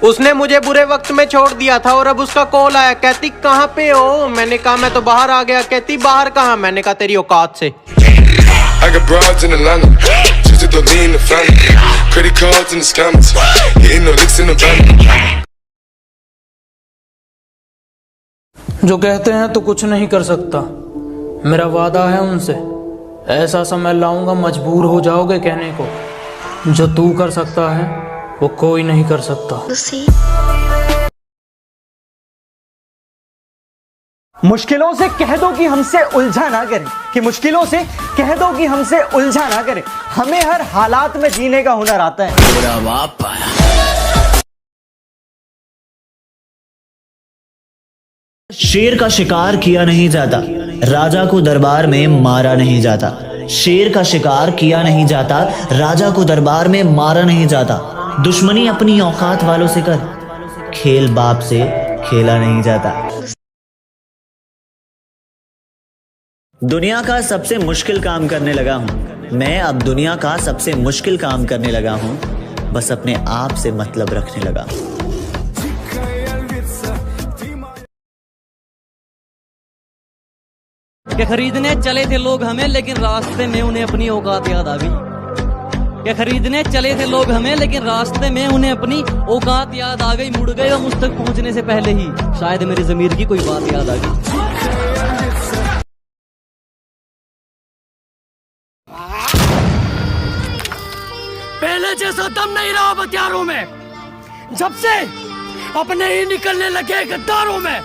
उसने मुझे बुरे वक्त में छोड़ दिया था और अब उसका कॉल आया, कहती कहाँ पे हो? मैंने कहा मैं तो बाहर आ गया। कहती बाहर कहाँ? मैंने कहा तेरी औकात से। जो कहते हैं तो कुछ नहीं कर सकता, मेरा वादा है उनसे, ऐसा समय लाऊंगा मजबूर हो जाओगे कहने को, जो तू कर सकता है वो कोई नहीं कर सकता। मुश्किलों से कह दो कि हमसे उलझा ना करें, कि मुश्किलों से कह दो कि हमसे उलझा ना करें, हमें हर हालात में जीने का हुनर आता है। शेर का शिकार किया नहीं जाता, राजा को दरबार में मारा नहीं जाता। शेर का शिकार किया नहीं जाता, राजा को दरबार में मारा नहीं जाता। दुश्मनी अपनी औकात वालों से कर, खेल बाप से खेला नहीं जाता। दुनिया का सबसे मुश्किल काम करने लगा हूं मैं, अब दुनिया का सबसे मुश्किल काम करने लगा हूं, बस अपने आप से मतलब रखने लगा हूं। क्या खरीदने चले थे लोग हमें, लेकिन रास्ते में उन्हें अपनी औकात याद आ गई। क्या खरीदने चले थे लोग हमें, लेकिन रास्ते में उन्हें अपनी औकात याद आ गई। मुड़ गए और मुझ तक पहुंचने से पहले ही शायद मेरी ज़मीर की कोई बात याद आ गई। पहले जैसा दम नहीं रहा हथियारों में, जब से अपने ही निकलने लगे गद्दारों में।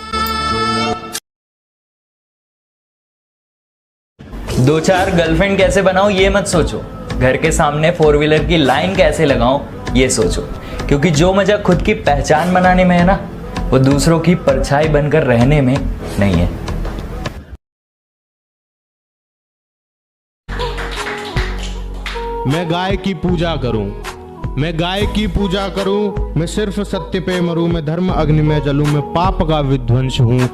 2-4 गर्लफ्रेंड कैसे बनाऊं ये मत सोचो, घर के सामने 4 व्हीलर की लाइन कैसे लगाऊं ये सोचो, क्योंकि जो मजा खुद की पहचान बनाने में है ना, वो दूसरों की परछाई बनकर रहने में नहीं है। मैं गाय की पूजा करूं, मैं गाय की पूजा करूं, मैं सिर्फ सत्य पे मरूं, मैं धर्म अग्नि में जलूं, मैं पाप का विध्वंस हूं।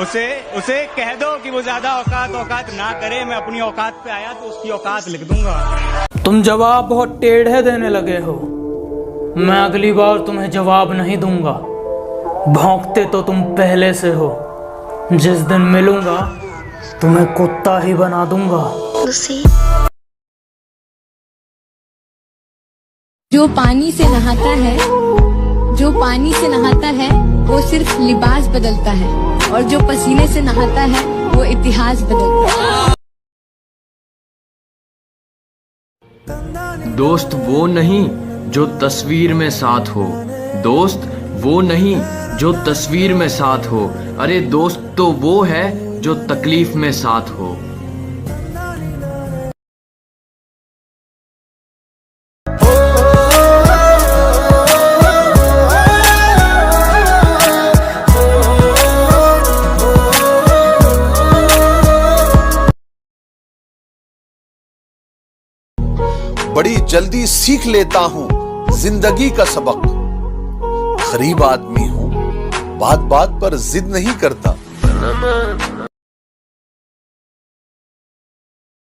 उसे कह दो कि वो ज्यादा औकात ना करे, मैं अपनी औकात पे आया तो उसकी औकात लिख दूंगा। तुम जवाब बहुत टेढ़े देने लगे हो, मैं अगली बार तुम्हें जवाब नहीं दूंगा। भौंकते तो तुम पहले से हो, जिस दिन मिलूंगा तुम्हें कुत्ता ही बना दूंगा। जो पानी से नहाता है, जो पानी से नहाता है वो सिर्फ लिबास बदलता है, और जो पसीने से नहाता है वो इतिहास बदलता है। दोस्त वो नहीं जो तस्वीर में साथ हो, दोस्त वो नहीं जो तस्वीर में साथ हो, अरे दोस्त तो वो है जो तकलीफ में साथ हो। बड़ी जल्दी सीख लेता हूँ जिंदगी का सबक, गरीब आदमी हूँ, बात बात पर जिद नहीं करता।